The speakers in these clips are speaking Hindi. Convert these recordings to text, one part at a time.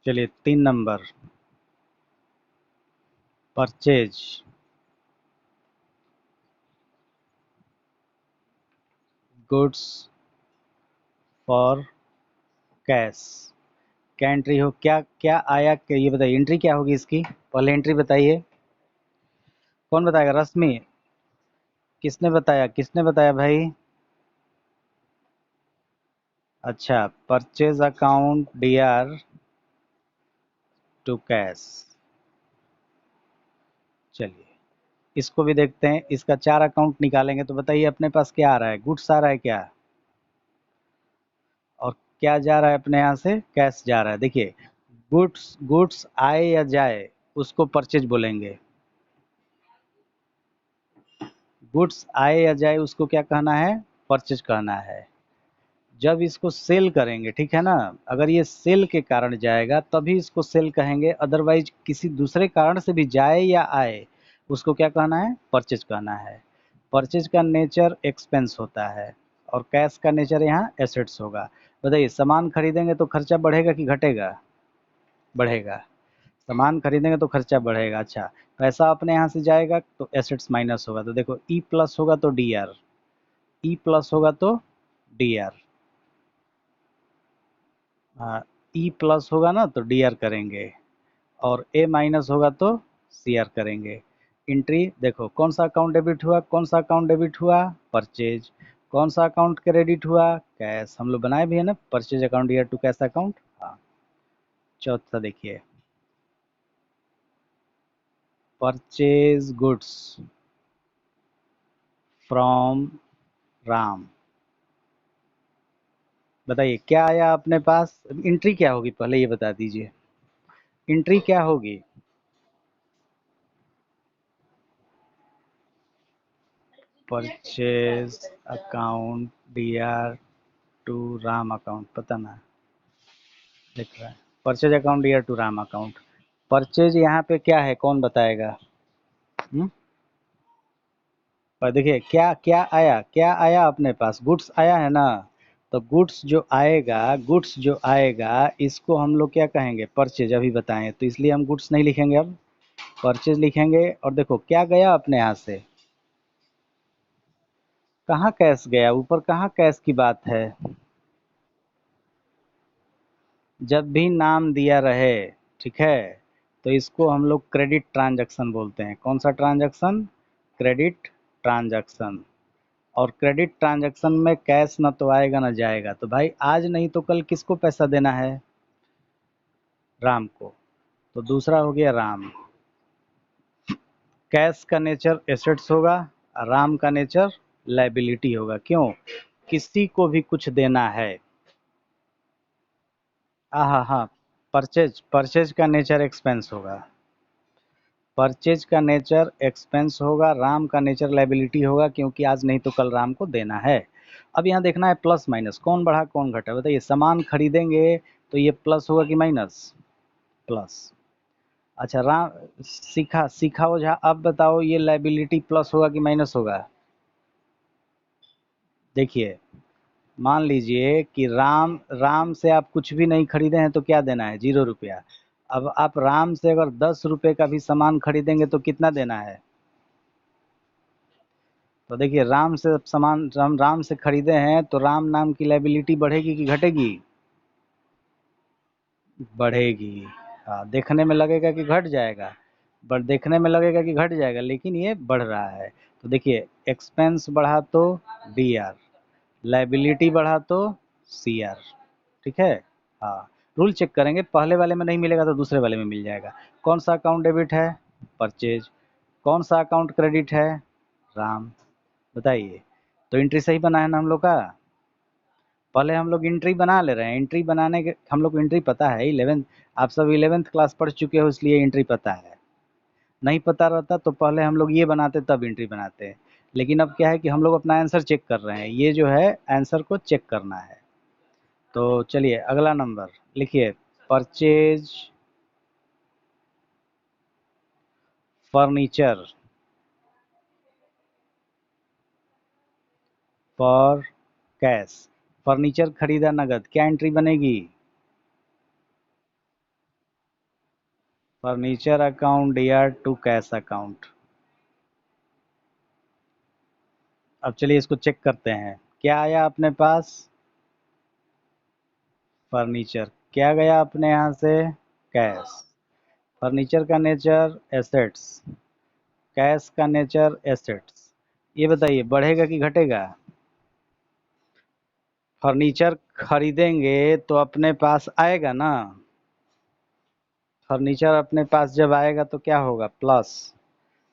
चलिए 3 number, purchase goods for cash. क्या एंट्री हो, क्या क्या आया, ये बताइए एंट्री क्या होगी इसकी, पहले एंट्री बताइए। कौन बताएगा, रश्मि? किसने बताया भाई? अच्छा, purchase account D R to cash. चलिए इसको भी देखते हैं, इसका 4 अकाउंट निकालेंगे तो बताइए अपने पास क्या आ रहा है, गुड्स आ रहा है क्या, और क्या जा रहा है अपने यहाँ से, कैश जा रहा है। देखिए गुड्स गुड्स आए या जाए उसको परचेज बोलेंगे, गुड्स आए या जाए उसको क्या कहना है, परचेज कहना है। जब इसको सेल करेंगे, ठीक है ना, अगर ये सेल के कारण जाएगा तभी इसको सेल कहेंगे, अदरवाइज किसी दूसरे कारण से भी जाए या आए उसको क्या कहना है, परचेज कहना है। परचेज का नेचर एक्सपेंस होता है और कैश का नेचर यहाँ एसेट्स होगा। बताइए सामान खरीदेंगे तो खर्चा बढ़ेगा कि घटेगा? बढ़ेगा। सामान खरीदेंगे तो खर्चा बढ़ेगा। अच्छा, पैसा अपने यहाँ से जाएगा तो एसेट्स माइनस होगा, तो देखो ई प्लस होगा तो डी आर, ई प्लस होगा तो डी आर, हाँ, ई प्लस होगा ना तो डी आर करेंगे, और ए माइनस होगा तो सी आर करेंगे। एंट्री देखो, कौन सा अकाउंट डेबिट हुआ, कौन सा अकाउंट डेबिट हुआ, परचेज। कौन सा अकाउंट क्रेडिट हुआ, कैश। हम लोग बनाए भी है ना, purchase account year to cash account. हाँ, चौथा देखिए, परचेज गुड्स फ्रॉम राम। बताइए क्या आया अपने पास, एंट्री क्या होगी पहले ये बता दीजिए, एंट्री क्या होगी? Purchase account D R to Ram account, पता ना, लिख रहा है purchase account year to Ram account. Purchase यहाँ पे क्या है, कौन बताएगा? हम्म? पर देखिए क्या क्या आया अपने पास, गुड्स आया है ना, तो गुड्स जो आएगा इसको हम लोग क्या कहेंगे, परचेज। अभी बताएं तो इसलिए हम गुड्स नहीं लिखेंगे, अब परचेज लिखेंगे। और देखो क्या गया अपने यहाँ से, कहाँ कैश गया, ऊपर कहाँ कैश की बात है। जब भी नाम दिया रहे, ठीक है, तो इसको हम लोग क्रेडिट ट्रांजैक्शन बोलते हैं। कौन सा ट्रांजैक्शन, क्रेडिट ट्रांजैक्शन। और क्रेडिट ट्रांजैक्शन में कैश ना तो आएगा ना जाएगा, तो भाई आज नहीं तो कल किसको पैसा देना है, राम को। तो दूसरा हो गया राम। कैश का नेचर एसेट्स होगा, और राम का नेचर लायबिलिटी होगा। क्यों? किसी को भी कुछ देना है। हाँ हाँ, परचेज परचेज का नेचर एक्सपेंस होगा, परचेज का नेचर एक्सपेंस होगा, राम का नेचर लायबिलिटी होगा, क्योंकि आज नहीं तो कल राम को देना है। अब यहाँ देखना है प्लस माइनस, कौन बढ़ा कौन घटा। बताइए सामान खरीदेंगे तो ये प्लस होगा कि माइनस, प्लस। अच्छा राम, सीखा सीखा ओझा, अब बताओ ये लायबिलिटी प्लस होगा कि माइनस होगा? देखिए, मान लीजिए कि राम राम से आप कुछ भी नहीं खरीदे हैं तो क्या देना है, 0 रुपया। अब आप राम से अगर 10 रुपये का भी सामान खरीदेंगे तो कितना देना है? तो देखिए राम से सामान राम से खरीदे हैं तो राम नाम की लायबिलिटी बढ़ेगी कि घटेगी? बढ़ेगी। हाँ, देखने में लगेगा कि घट जाएगा, बट देखने में लगेगा कि घट जाएगा लेकिन ये बढ़ रहा है। तो देखिए एक्सपेंस बढ़ा तो डी आर, लायबिलिटी बढ़ा तो सी आर, ठीक है। हाँ, रूल चेक करेंगे, पहले वाले में नहीं मिलेगा तो दूसरे वाले में मिल जाएगा। कौन सा अकाउंट डेबिट है, परचेज। कौन सा अकाउंट क्रेडिट है, राम। बताइए, तो एंट्री सही बना है ना हम लोग का? पहले हम लोग एंट्री बना ले रहे हैं, एंट्री बनाने के हम लोग को एंट्री पता है, 11, आप सब 11th क्लास पढ़ चुके हो इसलिए एंट्री पता है। नहीं पता रहता तो पहले हम लोग ये बनाते तब एंट्री बनाते। लेकिन अब क्या है कि हम लोग अपना आंसर चेक कर रहे हैं, ये जो है आंसर को चेक करना है। तो चलिए अगला नंबर लिखिए, purchase furniture for cash. Furniture खरीदा नगद, क्या एंट्री बनेगी? Furniture account DR to cash account. अब चलिए इसको चेक करते हैं, क्या आया अपने पास? फर्नीचर। क्या गया अपने यहाँ से? कैश। फर्नीचर का नेचर एसेट्स, कैश का नेचर एसेट्स। ये बताइए बढ़ेगा कि घटेगा? फर्नीचर खरीदेंगे तो अपने पास आएगा ना। फर्नीचर अपने पास जब आएगा तो क्या होगा? प्लस।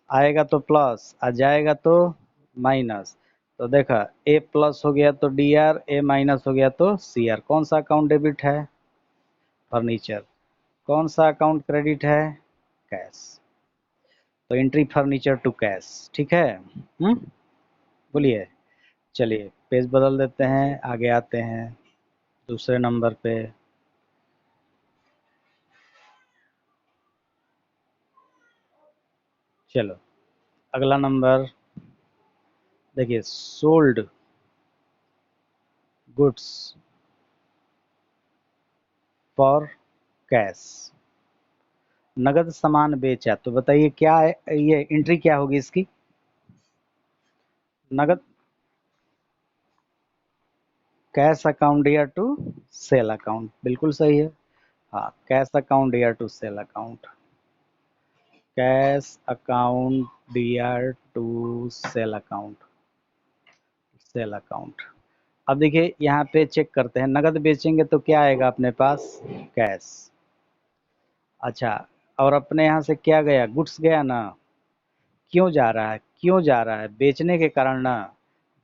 आएगा तो प्लस, आ जाएगा तो माइनस। तो देखा, ए प्लस हो गया तो डी आर, ए माइनस हो गया तो सी आर। कौन सा अकाउंट डेबिट है? फर्नीचर। कौन सा अकाउंट क्रेडिट है? कैश। तो एंट्री फर्नीचर टू कैश, ठीक है। बोलिए। चलिए पेज बदल देते हैं, आगे आते हैं दूसरे नंबर पे। चलो अगला नंबर देखिए, सोल्ड गुड्स फॉर कैश। नगद सामान बेचा, तो बताइए क्या है ये एंट्री, क्या होगी इसकी? नगद। Cash account year to sale account, बिल्कुल सही है। हाँ, cash account year to sale account. Cash account year to sale account. Sale account. अब देखिए यहाँ पे चेक करते हैं, नगद बेचेंगे तो क्या आएगा अपने पास? कैश। अच्छा, और अपने यहाँ से क्या गया? गुड्स गया ना। क्यों जा रहा है? क्यों जा रहा है? बेचने के कारण ना।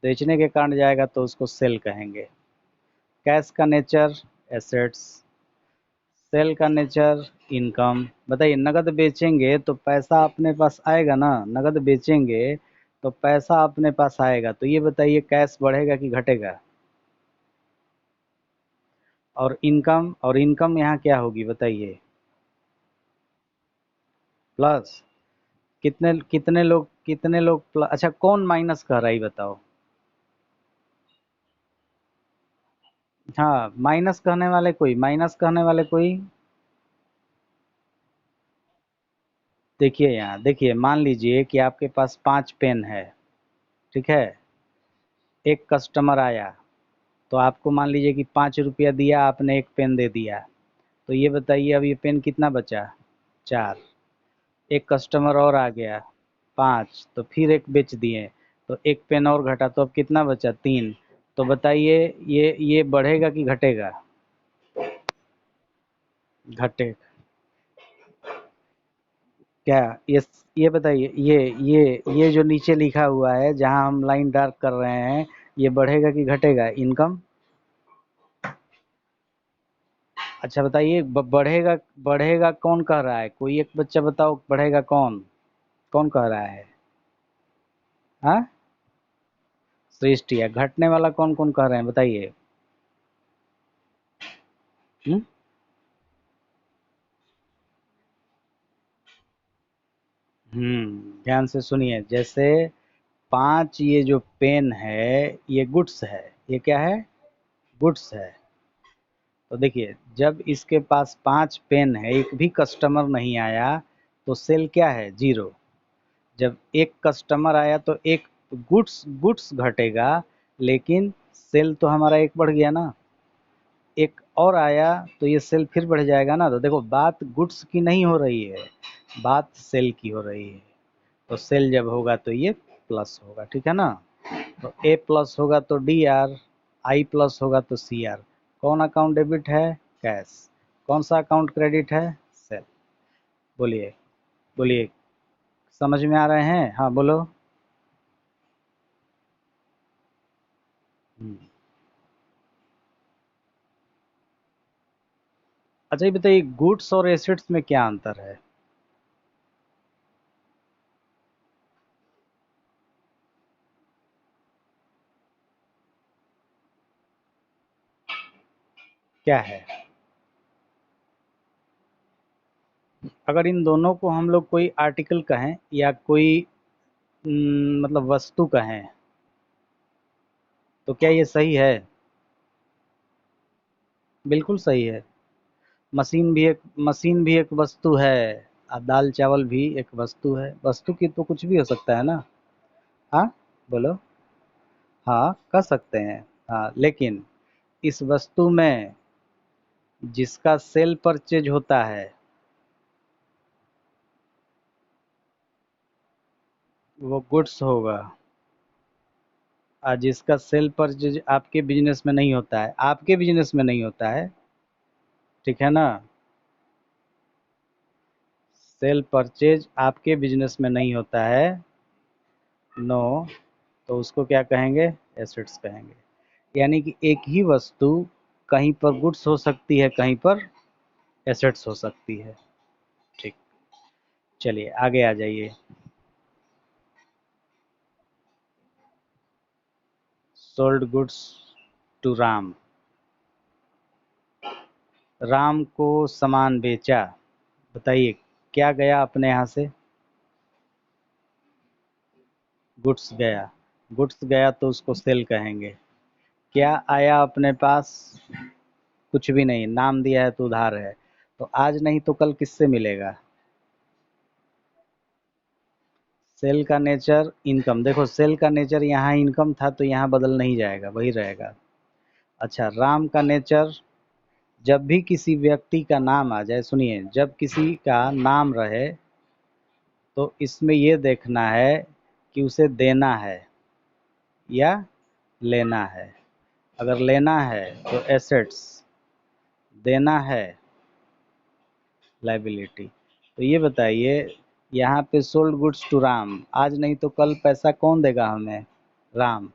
बेचने के कारण जाएगा तो उसको सेल कहेंगे। कैश का नेचर एसेट्स, सेल का नेचर इनकम। बताइए नगद बेचेंगे तो पैसा अपने पास आएगा ना। नगद बेचेंगे तो पैसा अपने पास आएगा, तो ये बताइए कैश बढ़ेगा कि घटेगा? और इनकम यहाँ क्या होगी बताइए? प्लस। कितने लोग प्लस? अच्छा, कौन माइनस कर रहा है ये बताओ? हाँ, माइनस करने वाले कोई। देखिए यहाँ, देखिए मान लीजिए कि आपके पास 5 पेन है, ठीक है। एक कस्टमर आया तो आपको मान लीजिए कि 5 रुपया दिया, आपने एक पेन दे दिया। तो ये बताइए अब ये पेन कितना बचा? 4। एक कस्टमर और आ गया, 5, तो फिर एक बेच दिए, तो एक पेन और घटा, तो अब कितना बचा? 3। तो बताइए ये बढ़ेगा कि घटेगा? घटे। क्या? ये बताइए, ये जो नीचे लिखा हुआ है जहां हम लाइन डार्क कर रहे हैं, ये बढ़ेगा कि घटेगा? इनकम। अच्छा बताइए, बढ़ेगा। बढ़ेगा कौन कह रहा है? कोई एक बच्चा बताओ, बढ़ेगा कौन? कौन कह रहा है? हाँ, सृष्टि है। घटने वाला कौन कौन कह रहे हैं बताइए? हम्म। ध्यान से सुनिए। जैसे 5 ये जो पेन है ये गुड्स है, ये क्या है? गुड्स है। तो देखिए जब इसके पास 5 पेन है, एक भी कस्टमर नहीं आया, तो सेल क्या है? 0। जब एक कस्टमर आया तो एक गुड्स गुड्स घटेगा, लेकिन सेल तो हमारा एक बढ़ गया ना। एक और आया तो ये सेल फिर बढ़ जाएगा ना। तो देखो बात गुड्स की नहीं हो रही है, बात सेल की हो रही है। तो सेल जब होगा तो ये प्लस होगा, ठीक है ना। तो ए प्लस होगा तो डी आर, आई प्लस होगा तो सी आर। कौन अकाउंट डेबिट है? कैश। कौन सा अकाउंट क्रेडिट है? सेल। बोलिए। बोलिए। समझ में आ रहे हैं? हाँ बोलो। हम्म। अच्छा ये बताइए, गुड्स और एसेट्स में क्या अंतर है? क्या है? अगर इन दोनों को हम लोग कोई आर्टिकल कहें या कोई मतलब वस्तु कहें, तो क्या ये सही है? बिल्कुल सही है। मशीन भी एक वस्तु है। दाल चावल भी एक वस्तु है, वस्तु की तो कुछ भी हो सकता है ना। हाँ बोलो। हाँ कर सकते हैं। हाँ लेकिन इस वस्तु में जिसका सेल परचेज होता है वो गुड्स होगा, और जिसका सेल परचेज आपके बिजनेस में नहीं होता है, आपके बिजनेस में नहीं होता है, ठीक है ना, सेल परचेज आपके बिजनेस में नहीं होता है, नो, तो उसको क्या कहेंगे, एसेट्स कहेंगे। यानी कि एक ही वस्तु कहीं पर गुड्स हो सकती है, कहीं पर एसेट्स हो सकती है। ठीक, चलिए आगे आ जाइए। Sold goods to Ram, Ram को सामान बेचा, बताइए क्या गया अपने यहाँ से, गुड्स गया, गुड्स गया तो उसको सेल कहेंगे। क्या आया अपने पास, कुछ भी नहीं, नाम दिया है तो उधार है, तो आज नहीं तो कल किससे मिलेगा। सेल का नेचर इनकम, देखो सेल का नेचर यहाँ इनकम था तो यहाँ बदल नहीं जाएगा, वही रहेगा। अच्छा, राम का नेचर, जब भी किसी व्यक्ति का नाम आ जाए, सुनिए, जब किसी का नाम रहे तो इसमें ये देखना है कि उसे देना है या लेना है। अगर लेना है तो एसेट्स, देना है लाइबिलिटी। तो ये बताइए, यहाँ पे सोल्ड गुड्स टू राम, आज नहीं तो कल पैसा कौन देगा हमें, राम,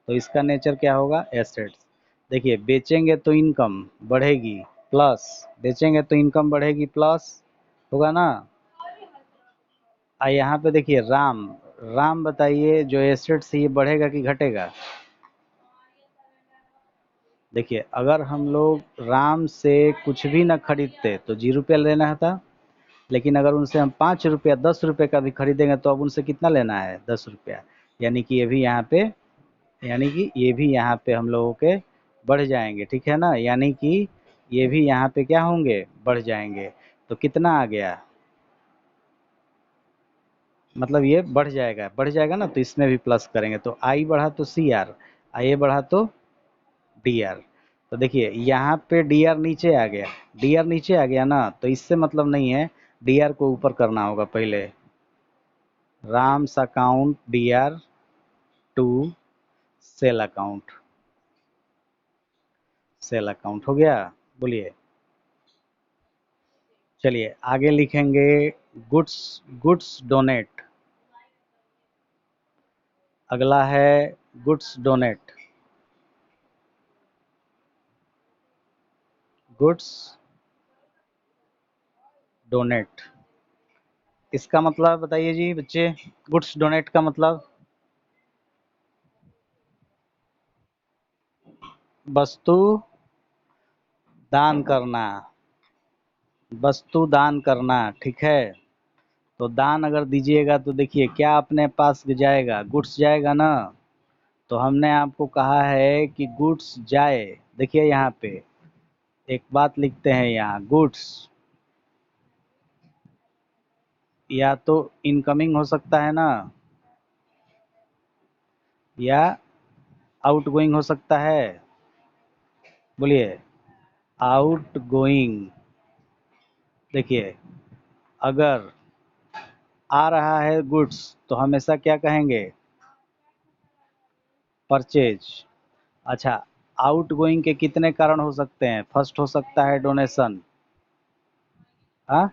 तो इसका नेचर क्या होगा, एसेट्स। देखिए बेचेंगे तो इनकम बढ़ेगी प्लस, बेचेंगे तो इनकम बढ़ेगी प्लस होगा ना। यहाँ पे देखिए राम, राम बताइए जो एसेट्स है ये बढ़ेगा कि घटेगा। देखिए अगर हम लोग राम से कुछ भी ना खरीदते तो 0 रुपया लेना था, लेकिन अगर उनसे हम 5 रुपया 10 रुपये का भी खरीदेंगे तो अब उनसे कितना लेना है, 10 रुपया। यानी कि ये भी यहाँ पे, यानी कि ये भी यहाँ पे हम लोगों के बढ़ जाएंगे, ठीक है ना, यानी कि ये भी यहाँ पे क्या होंगे, बढ़ जाएंगे। तो कितना आ गया, मतलब ये बढ़ जाएगा, बढ़ जाएगा ना, तो इसमें भी प्लस करेंगे, तो आई बढ़ा तो सी आर, आई बढ़ा तो डी आर। तो देखिए यहाँ पे डी आर नीचे आ गया, डी आर नीचे आ गया ना, तो इससे मतलब नहीं है, डी आर को ऊपर करना होगा पहले, Ram's account D R to sale account, sale account हो गया। बोलिए, चलिए आगे लिखेंगे, गुड्स, गुड्स डोनेट, अगला है गुड्स डोनेट, गुड्स डोनेट, इसका मतलब बताइए जी बच्चे, गुड्स डोनेट का मतलब, वस्तु दान करना, वस्तु दान करना, ठीक है। तो दान अगर दीजिएगा तो देखिए क्या अपने पास जाएगा, गुड्स जाएगा ना। तो हमने आपको कहा है कि गुड्स जाए, देखिए यहाँ पे एक बात लिखते हैं, यहाँ गुड्स या तो इनकमिंग हो सकता है ना, या आउट गोइंग हो सकता है, बोलिए, आउट गोइंग। देखिए अगर आ रहा है गुड्स तो हमेशा क्या कहेंगे, परचेज। अच्छा, आउट गोइंग के कितने कारण हो सकते हैं, फर्स्ट हो सकता है डोनेशन, हाँ,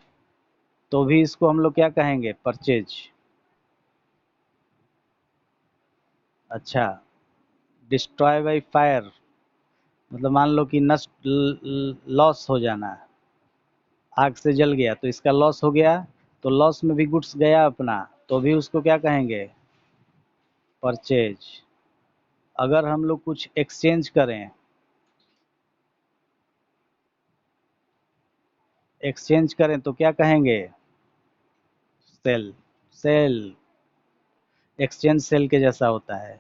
तो भी इसको हम लोग क्या कहेंगे, परचेज। अच्छा, डिस्ट्रॉय बाई फायर, मतलब मान लो कि नष्ट, लॉस हो जाना, आग से जल गया तो इसका लॉस हो गया, तो लॉस में भी गुड्स गया अपना, तो भी उसको क्या कहेंगे, परचेज। अगर हम लोग कुछ एक्सचेंज करें, एक्सचेंज करें तो क्या कहेंगे, सेल, सेल, एक्सचेंज सेल के जैसा होता है।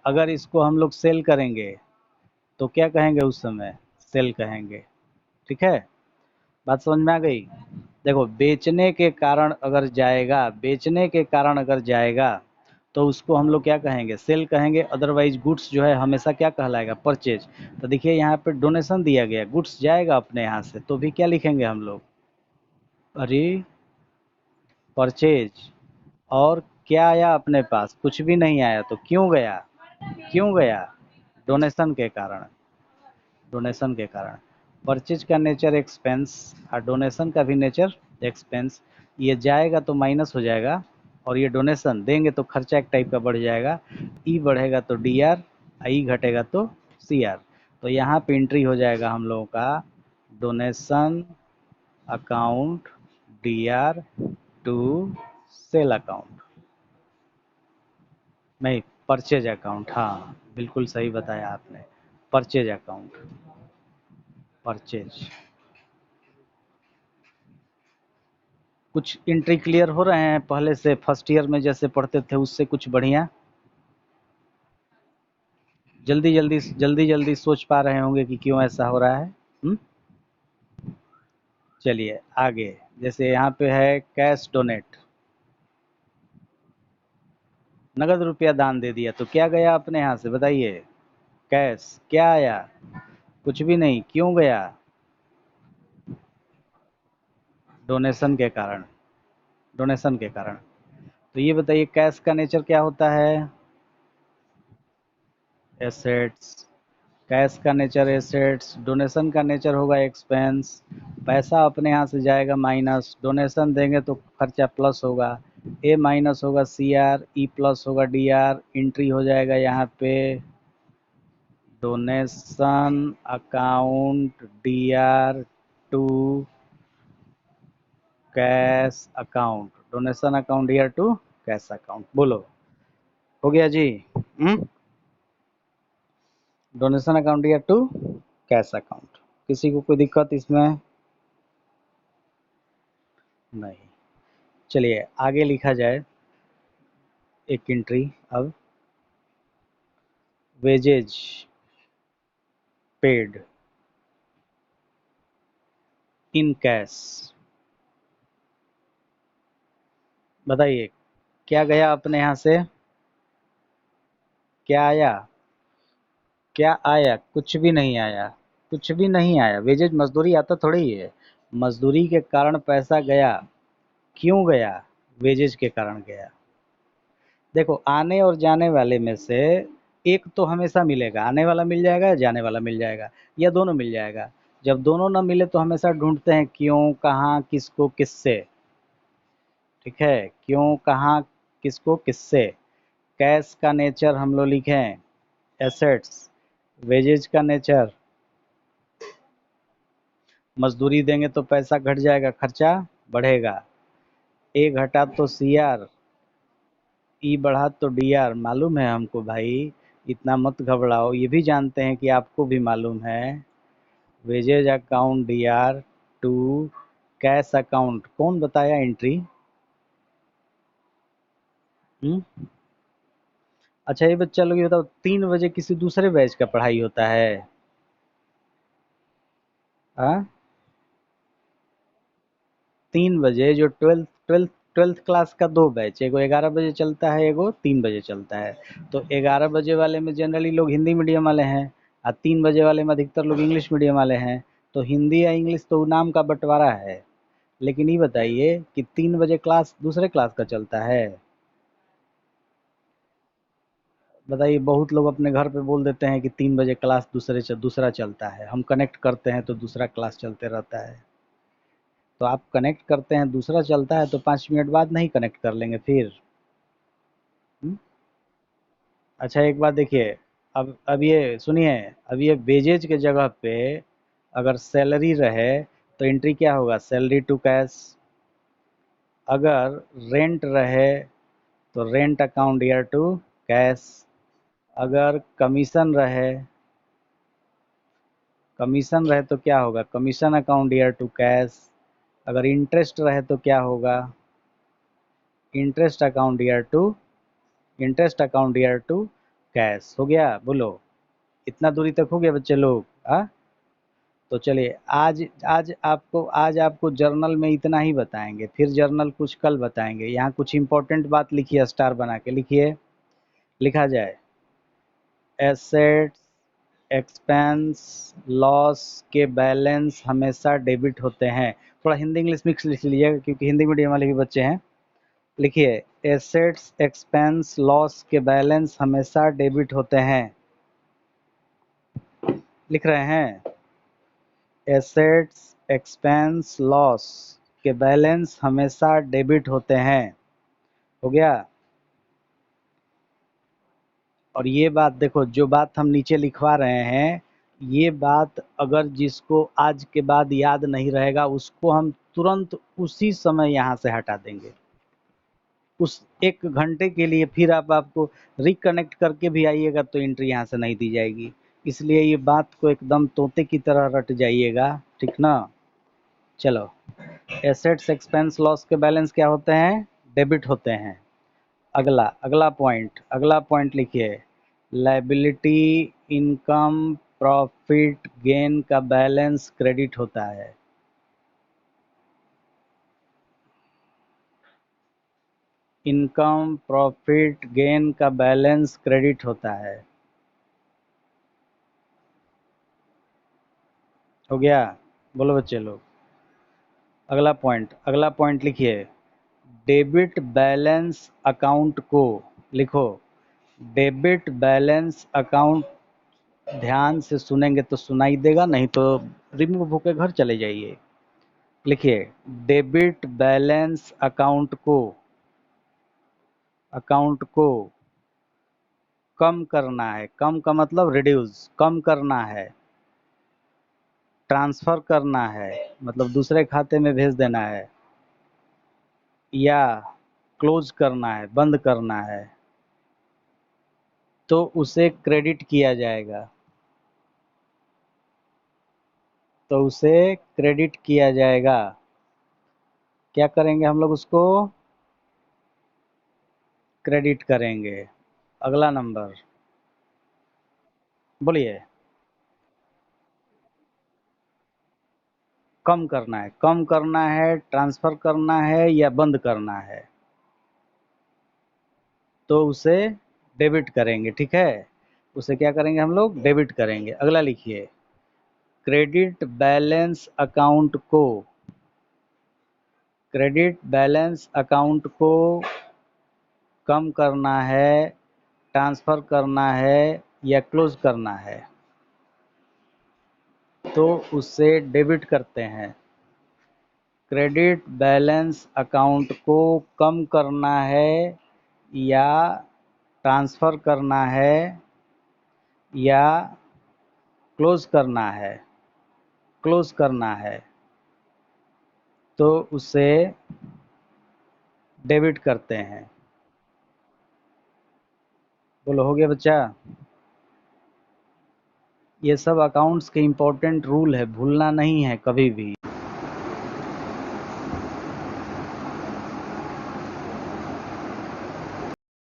अगर इसको हम लोग सेल करेंगे तो क्या कहेंगे उस समय, सेल कहेंगे, ठीक है, बात समझ में आ गई। देखो बेचने के कारण अगर जाएगा, बेचने के कारण अगर जाएगा तो उसको हम लोग क्या कहेंगे, सेल कहेंगे। अदरवाइज गुड्स जो है हमेशा क्या कहलाएगा, परचेज। तो देखिए यहाँ पे डोनेशन दिया गया, गुड्स जाएगा अपने यहाँ से, तो भी क्या लिखेंगे हम लोग, अरे परचेज। और क्या आया अपने पास, कुछ भी नहीं आया, तो क्यों गया, क्यों गया, डोनेशन के कारण, डोनेशन के कारण। परचेज का नेचर एक्सपेंस और डोनेशन का भी नेचर एक्सपेंस। ये जाएगा तो माइनस हो जाएगा, और ये डोनेशन देंगे तो खर्चा एक टाइप का बढ़ जाएगा। ई बढ़ेगा तो डी आर, ई घटेगा तो सी आर। तो यहाँ पे एंट्री हो जाएगा हम लोगों का donation account D R to sale account, नहीं परचेज अकाउंट, हाँ बिल्कुल सही बताया आपने, परचेज अकाउंट, परचेज। कुछ एंट्री क्लियर हो रहे हैं पहले से, फर्स्ट ईयर में जैसे पढ़ते थे उससे कुछ बढ़िया, जल्दी जल्दी जल्दी जल्दी सोच पा रहे होंगे कि क्यों ऐसा हो रहा है। चलिए आगे, जैसे यहाँ पे है कैश डोनेट, नगद रुपया दान दे दिया, तो क्या गया अपने यहाँ से बताइए, कैश। क्या आया, कुछ भी नहीं, क्यों गया, डोनेशन के कारण, डोनेशन के कारण। तो ये बताइए कैश का नेचर क्या होता है, एसेट्स। कैश का नेचर एसेट्स, डोनेशन का नेचर होगा एक्सपेंस। पैसा अपने यहाँ से जाएगा माइनस, डोनेशन देंगे तो खर्चा प्लस होगा, ए माइनस होगा सी आर, ई प्लस होगा डी आर। एंट्री हो जाएगा यहाँ पे donation account D R to cash account, donation account D R to cash account. बोलो, हो गया जी। Donation account D R to cash account. किसी को कोई दिक्कत इसमें, नहीं। चलिए आगे लिखा जाए एक एंट्री अब, वेजेज पेड इन कैश। बताइए क्या गया अपने यहाँ से, क्या आया, क्या आया, कुछ भी नहीं आया, कुछ भी नहीं आया। वेजेज मजदूरी आता थोड़ी ही है, मजदूरी के कारण पैसा गया, क्यों गया, वेजेज के कारण गया। देखो आने और जाने वाले में से एक तो हमेशा मिलेगा, आने वाला मिल जाएगा, जाने वाला मिल जाएगा, या दोनों मिल जाएगा। जब दोनों ना मिले तो हमेशा ढूंढते हैं क्यों, कहाँ, किसको, किससे। ठीक है, क्यों, कहाँ, किसको, किससे। कैश का नेचर हम लोग लिखें एसेट्स, वेजेज का नेचर मजदूरी देंगे तो पैसा घट जाएगा, खर्चा बढ़ेगा। ए घटा तो सी आर, ई बढ़ा तो डी आर। मालूम है हमको भाई, इतना मत घबराओ, ये भी जानते हैं कि आपको भी मालूम है। Wages account D R to cash account, कौन बताया एंट्री। हम्म। अच्छा ये बच्चा लोग ये बताओ, 3 बजे किसी दूसरे बैच का पढ़ाई होता है, हाँ। 3 बजे जो ट्वेल्थ क्लास का दो बैच, एगो 11 बजे चलता है, एगो 3 बजे चलता है। तो 11 बजे वाले में जनरली लोग हिंदी मीडियम वाले हैं, और 3 बजे वाले में अधिकतर लोग इंग्लिश मीडियम वाले हैं। तो हिंदी या इंग्लिश तो नाम का बंटवारा है। लेकिन ये बताइए कि 3 बजे क्लास दूसरे क्लास का चलता है, बताइए। बहुत लोग अपने घर पे बोल देते हैं कि 3 बजे क्लास दूसरा चलता है, हम कनेक्ट करते हैं तो दूसरा क्लास चलते रहता है। तो आप कनेक्ट करते हैं दूसरा चलता है, तो 5 मिनट बाद नहीं कनेक्ट कर लेंगे फिर। हम्म? अच्छा एक बात देखिए, अब ये सुनिए, अब ये वेजेज के जगह पे अगर सैलरी रहे तो एंट्री क्या होगा, सैलरी टू कैश। अगर रेंट रहे तो rent account year to cash. अगर कमीशन रहे तो क्या होगा, commission account year to cash. अगर इंटरेस्ट रहे तो क्या होगा, interest account year to interest account year to cash. हो गया, बोलो, इतना दूरी तक हो गया बच्चे लोग, हाँ। तो चलिए आज आपको जर्नल में इतना ही बताएंगे, फिर जर्नल कुछ कल बताएंगे। यहाँ कुछ इंपॉर्टेंट बात लिखिए, स्टार बना के लिखिए। लिखा जाए एसेट्स एक्सपेंस लॉस के बैलेंस हमेशा डेबिट होते हैं। थोड़ा हिंदी इंग्लिश मिक्स लिख लीजिएगा क्योंकि हिंदी मीडियम वाले भी बच्चे हैं। लिखिए एसेट्स एक्सपेंस लॉस के बैलेंस हमेशा डेबिट होते हैं। लिख रहे हैं एसेट्स एक्सपेंस लॉस के बैलेंस हमेशा डेबिट होते हैं। हो गया। और ये बात देखो, जो बात हम नीचे लिखवा रहे हैं, ये बात अगर जिसको आज के बाद याद नहीं रहेगा उसको हम तुरंत उसी समय यहाँ से हटा देंगे। उस 1 घंटे के लिए फिर आपको रिकनेक्ट करके भी आइएगा तो एंट्री यहाँ से नहीं दी जाएगी। इसलिए ये बात को एकदम तोते की तरह रट जाइएगा, ठीक ना। चलो, एसेट्स एक्सपेंस लॉस के बैलेंस क्या होते हैं? डेबिट होते हैं। अगला पॉइंट लिखिए, लायबिलिटी इनकम प्रॉफिट गेन का बैलेंस क्रेडिट होता है। इनकम प्रॉफिट गेन का बैलेंस क्रेडिट होता है। हो गया? बोलो बच्चे लोग। अगला पॉइंट लिखिए, डेबिट बैलेंस अकाउंट को लिखो। डेबिट बैलेंस अकाउंट, ध्यान से सुनेंगे तो सुनाई देगा, नहीं तो रिमूव होकर घर चले जाइए। लिखिए डेबिट बैलेंस अकाउंट को कम करना है। कम का मतलब रिड्यूस, कम करना है। ट्रांसफर करना है मतलब दूसरे खाते में भेज देना है, या क्लोज करना है, बंद करना है, तो उसे क्रेडिट किया जाएगा। क्या करेंगे हम लोग? उसको क्रेडिट करेंगे। अगला नंबर बोलिए। कम करना है, ट्रांसफर करना है या बंद करना है, तो उसे डेबिट करेंगे। ठीक है, उसे क्या करेंगे हम लोग? डेबिट करेंगे। अगला लिखिए, क्रेडिट बैलेंस अकाउंट को कम करना है, ट्रांसफर करना है या क्लोज करना है, तो उससे डेबिट करते हैं। क्रेडिट बैलेंस अकाउंट को कम करना है या ट्रांसफ़र करना है या क्लोज करना है, तो उसे डेबिट करते हैं। बोलो, हो गया बच्चा? ये सब अकाउंट्स के इम्पोर्टेंट रूल है, भूलना नहीं है कभी भी।